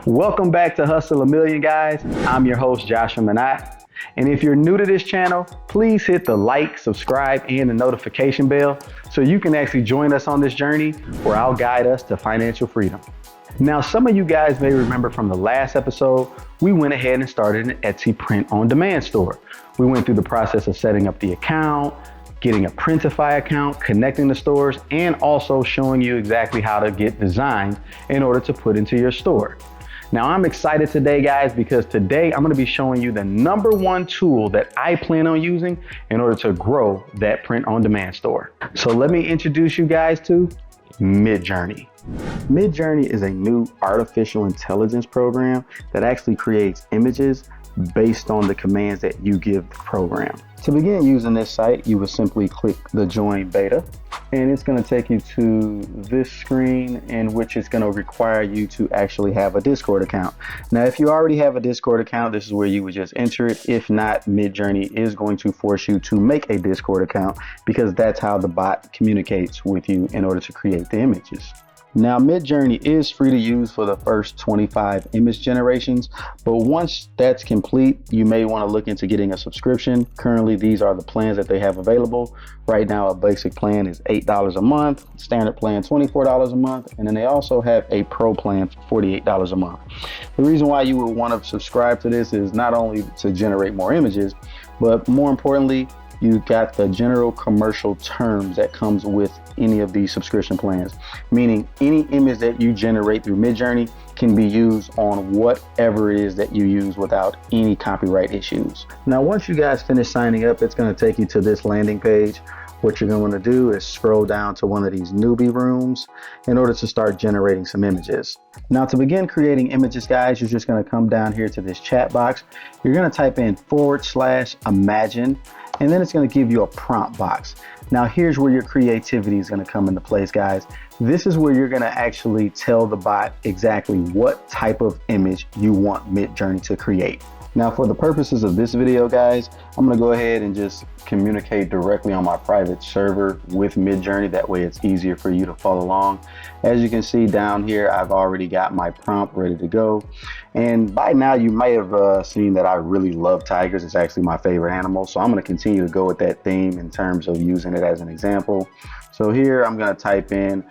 Welcome back to Hustle a Million, guys. I'm your host, Joshua Manat. And if you're new to this channel, please hit the like, subscribe, and the notification bell so you can actually join us on this journey where I'll guide us to financial freedom. Now, some of you guys may remember from the last episode, we went ahead and started an Etsy print-on-demand store. We went through the process of setting up the account, getting a Printify account, connecting the stores, and also showing you exactly how to get designs in order to put into your store. Now, I'm excited today, guys, because today I'm going to be showing you the #1 tool that I plan on using in order to grow that print-on-demand store. So let me introduce you guys to Midjourney. Midjourney is a new artificial intelligence program that actually creates images based on the commands that you give the program. To begin using this site, you will simply click the Join Beta, and it's going to take you to this screen in which it's going to require you to actually have a Discord account. Now, if you already have a Discord account, this is where you would just enter it. If not, Midjourney is going to force you to make a Discord account because that's how the bot communicates with you in order to create the images. Now, Midjourney is free to use for the first 25 image generations, but once that's complete, you may want to look into getting a subscription. Currently, these are the plans that they have available. Right now, a basic plan is $8 a month, standard plan $24 a month, and then they also have a pro plan for $48 a month. The reason why you would want to subscribe to this is not only to generate more images, but more importantly, you got the general commercial terms that comes with any of these subscription plans, meaning any image that you generate through Midjourney can be used on whatever it is that you use without any copyright issues. Now, once you guys finish signing up, it's going to take you to this landing page. What you're going to do is scroll down to one of these newbie rooms in order to start generating some images. Now, to begin creating images, guys, you're just going to come down here to this chat box. You're going to type in /imagine, and then it's going to give you a prompt box. Now, here's where your creativity is going to come into place, guys. This is where you're going to actually tell the bot exactly what type of image you want Midjourney to create. Now, for the purposes of this video, guys, I'm going to go ahead and just communicate directly on my private server with Midjourney. That way it's easier for you to follow along. As you can see down here, I've already got my prompt ready to go. And by now you may have seen that I really love tigers. It's actually my favorite animal. So I'm going to continue to go with that theme in terms of using it as an example. So here I'm going to type in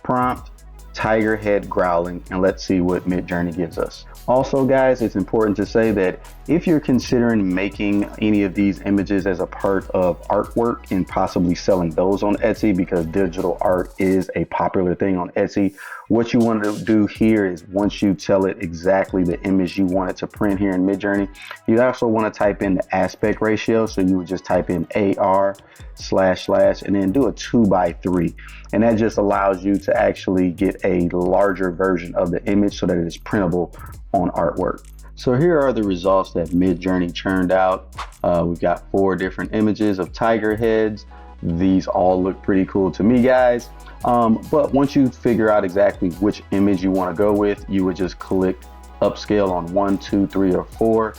prompt tiger head growling, and let's see what Midjourney gives us. Also, guys, it's important to say that if you're considering making any of these images as a part of artwork and possibly selling those on Etsy, because digital art is a popular thing on Etsy, what you want to do here is once you tell it exactly the image you want it to print here in Midjourney, you also want to type in the aspect ratio. So you would just type in AR / and then do a 2:3. And that just allows you to actually get a larger version of the image so that it is printable on artwork. So here are the results that Midjourney churned out. We've got 4 different images of tiger heads. These all look pretty cool to me, guys. But once you figure out exactly which image you want to go with, you would just click upscale on 1, 2, 3, or 4.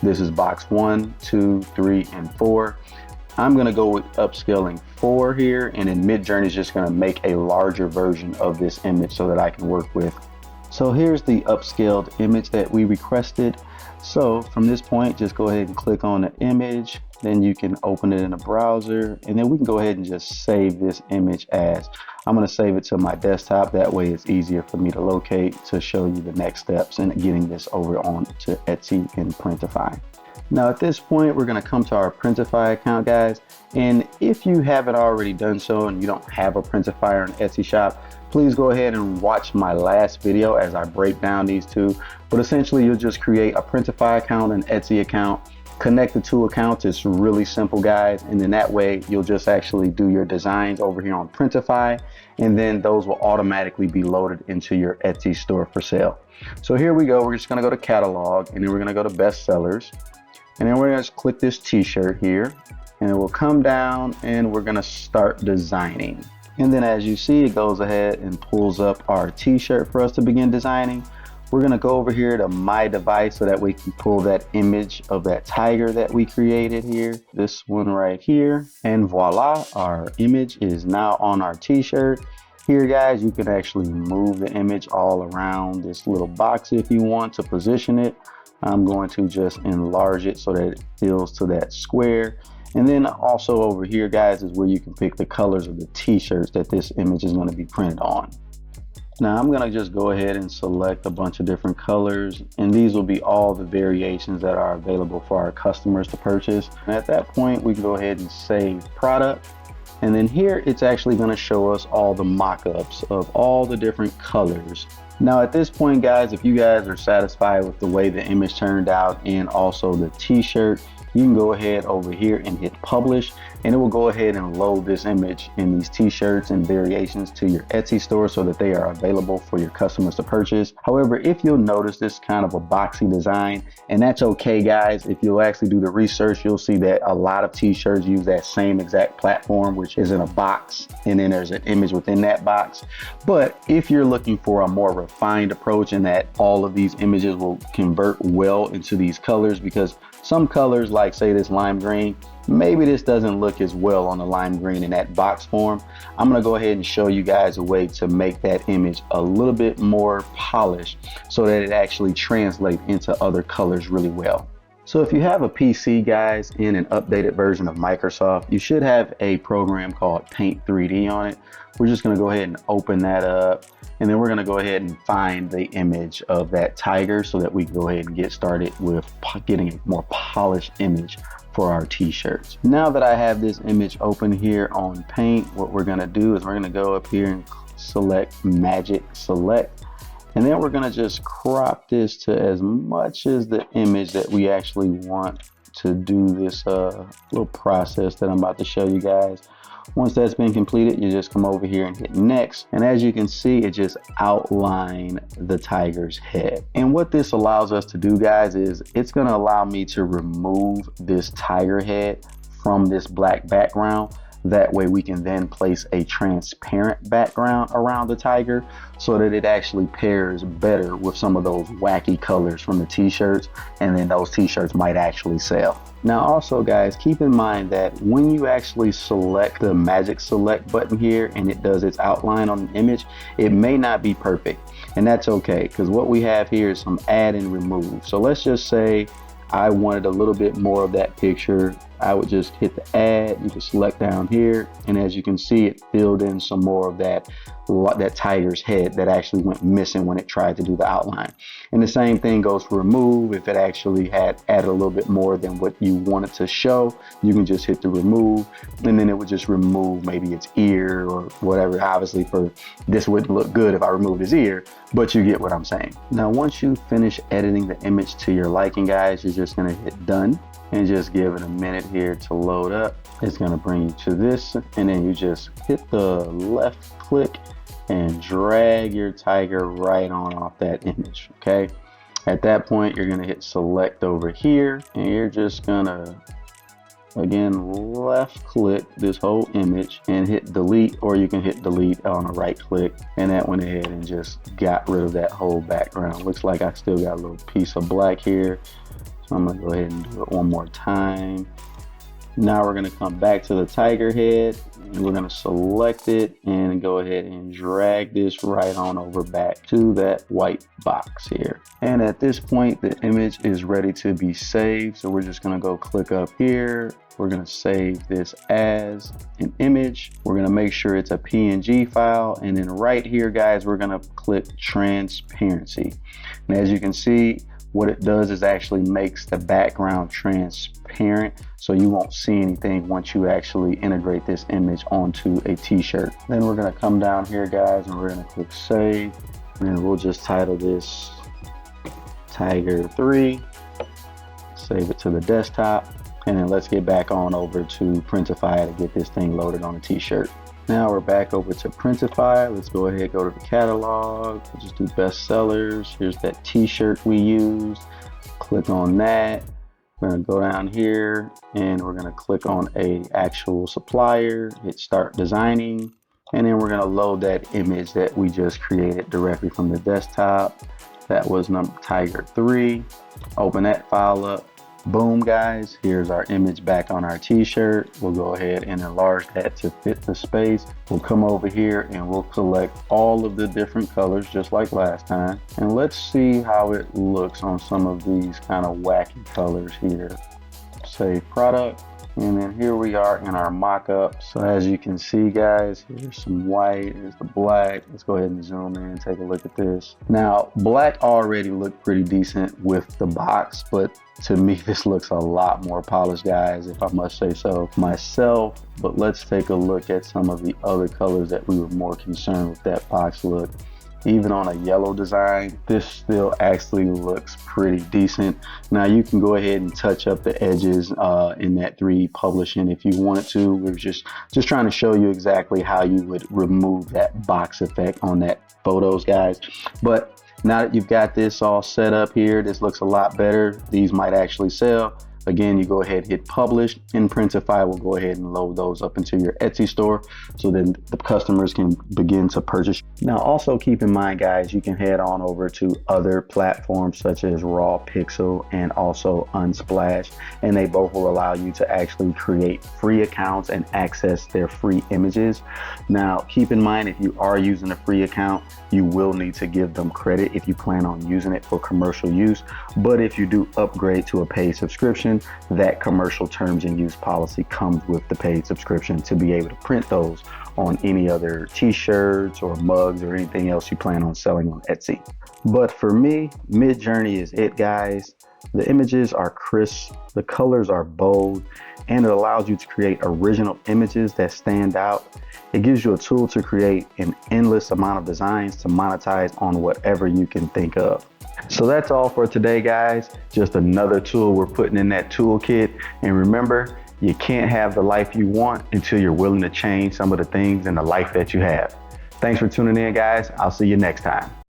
This is box 1, 2, 3, and 4. I'm going to go with upscaling 4 here, and then Midjourney is just going to make a larger version of this image so that I can work with. So here's the upscaled image that we requested. So from this point, just go ahead and click on the image. Then you can open it in a browser, and then we can go ahead and just save this image as. I'm going to save it to my desktop. That way it's easier for me to locate to show you the next steps in getting this over on to Etsy and Printify. Now at this point, we're going to come to our Printify account, guys. And if you haven't already done so and you don't have a Printify or an Etsy shop, please go ahead and watch my last video as I break down these two. But essentially, you'll just create a Printify account and Etsy account, connect the 2 accounts. It's really simple, guys. And then that way you'll just actually do your designs over here on Printify, and then those will automatically be loaded into your Etsy store for sale. So here we go. We're just going to go to catalog, and then we're going to go to best sellers. And then we're going to click this t-shirt here, and it will come down and we're going to start designing. And then as you see, it goes ahead and pulls up our t-shirt for us to begin designing. We're going to go over here to my device so that we can pull that image of that tiger that we created here. This one right here. And voila, our image is now on our t-shirt. Here guys, you can actually move the image all around this little box if you want to position it. I'm going to just enlarge it so that it fills to that square. And then also over here guys is where you can pick the colors of the t-shirts that this image is going to be printed on. Now I'm going to just go ahead and select a bunch of different colors, and these will be all the variations that are available for our customers to purchase. And at that point we can go ahead and save product. And then here it's actually going to show us all the mock-ups of all the different colors. Now at this point guys, if you guys are satisfied with the way the image turned out and also the t-shirt, you can go ahead over here and hit publish, and it will go ahead and load this image in these t-shirts and variations to your Etsy store so that they are available for your customers to purchase. However, if you'll notice, this kind of a boxy design, and that's okay guys. If you'll actually do the research, you'll see that a lot of t-shirts use that same exact platform, which is in a box, and then there's an image within that box. But if you're looking for a more refined approach and that all of these images will convert well into these colors, because some colors, like say this lime green, maybe this doesn't look as well on the lime green in that box form. I'm gonna go ahead and show you guys a way to make that image a little bit more polished so that it actually translates into other colors really well. So if you have a PC guys in an updated version of Microsoft, you should have a program called Paint 3D on it. We're just gonna go ahead and open that up, and then we're gonna go ahead and find the image of that tiger so that we can go ahead and get started with getting a more polished image for our t-shirts. Now that I have this image open here on Paint, what we're gonna do is we're gonna go up here and select Magic Select, and then we're gonna just crop this to as much as the image that we actually want to do this little process that I'm about to show you guys. Once that's been completed, you just come over here and hit next. And as you can see, it just outlined the tiger's head. And what this allows us to do, guys, is it's gonna allow me to remove this tiger head from this black background. That way we can then place a transparent background around the tiger so that it actually pairs better with some of those wacky colors from the t-shirts, and then those t-shirts might actually sell. Now also guys, keep in mind that when you actually select the Magic Select button here and it does its outline on an image, it may not be perfect, and that's okay, because what we have here is some add and remove. So let's just say I wanted a little bit more of that picture. I would just hit the add, you can select down here, and as you can see, it filled in some more of that tiger's head that actually went missing when it tried to do the outline. And the same thing goes for remove. If it actually had added a little bit more than what you wanted to show, you can just hit the remove, and then it would just remove maybe its ear or whatever. Obviously for this wouldn't look good if I removed his ear, but you get what I'm saying. Now once you finish editing the image to your liking, guys, you're just gonna hit done and just give it a minute here to load up. It's gonna bring you to this, and then you just hit the left click and drag your tiger right on off that image, okay? At that point, you're gonna hit select over here, and you're just gonna, again, left click this whole image and hit delete, or you can hit delete on a right click, and that went ahead and just got rid of that whole background. Looks like I still got a little piece of black here. So I'm gonna go ahead and do it one more time. Now we're gonna come back to the tiger head, and we're gonna select it and go ahead and drag this right on over back to that white box here. And at this point, the image is ready to be saved. So we're just gonna go click up here. We're gonna save this as an image. We're gonna make sure it's a PNG file. And then right here, guys, we're gonna click transparency. And as you can see, what it does is actually makes the background transparent, so you won't see anything once you actually integrate this image onto a t-shirt. Then we're gonna come down here, guys, and we're gonna click save, and we'll just title this Tiger 3, save it to the desktop, and then let's get back on over to Printify to get this thing loaded on a t-shirt. Now we're back over to Printify. Let's go ahead, go to the catalog. We'll just do best sellers. Here's that t-shirt we used. Click on that. We're gonna go down here and we're gonna click on a actual supplier, hit start designing, and then we're gonna load that image that we just created directly from the desktop. That was number Tiger 3. Open that file up. Boom, guys, here's our image back on our t-shirt. We'll go ahead and enlarge that to fit the space. We'll come over here and we'll select all of the different colors just like last time. And let's see how it looks on some of these kind of wacky colors here. Save product. And then here we are in our mock-up. So as you can see, guys, here's some white, here's the black. Let's go ahead and zoom in and take a look at this. Now, black already looked pretty decent with the box, but to me, this looks a lot more polished, guys, if I must say so myself. But let's take a look at some of the other colors that we were more concerned with that box look. Even on a yellow design, this still actually looks pretty decent. Now you can go ahead and touch up the edges in that 3D publishing if you wanted to. We're just trying to show you exactly how you would remove that box effect on that photos, guys. But now that you've got this all set up here, this looks a lot better. These might actually sell. Again, you go ahead and hit publish, and Printify will go ahead and load those up into your Etsy store so then the customers can begin to purchase. Now also keep in mind, guys, you can head on over to other platforms such as Raw Pixel and also Unsplash, and they both will allow you to actually create free accounts and access their free images. Now keep in mind, if you are using a free account, you will need to give them credit if you plan on using it for commercial use. But if you do upgrade to a paid subscription, that commercial terms and use policy comes with the paid subscription to be able to print those on any other t-shirts or mugs or anything else you plan on selling on Etsy. But for me, Midjourney is it, guys. The images are crisp, the colors are bold, and it allows you to create original images that stand out. It gives you a tool to create an endless amount of designs to monetize on whatever you can think of. So that's all for today, guys. Just another tool we're putting in that toolkit. And remember, you can't have the life you want until you're willing to change some of the things in the life that you have. Thanks for tuning in, guys. I'll see you next time.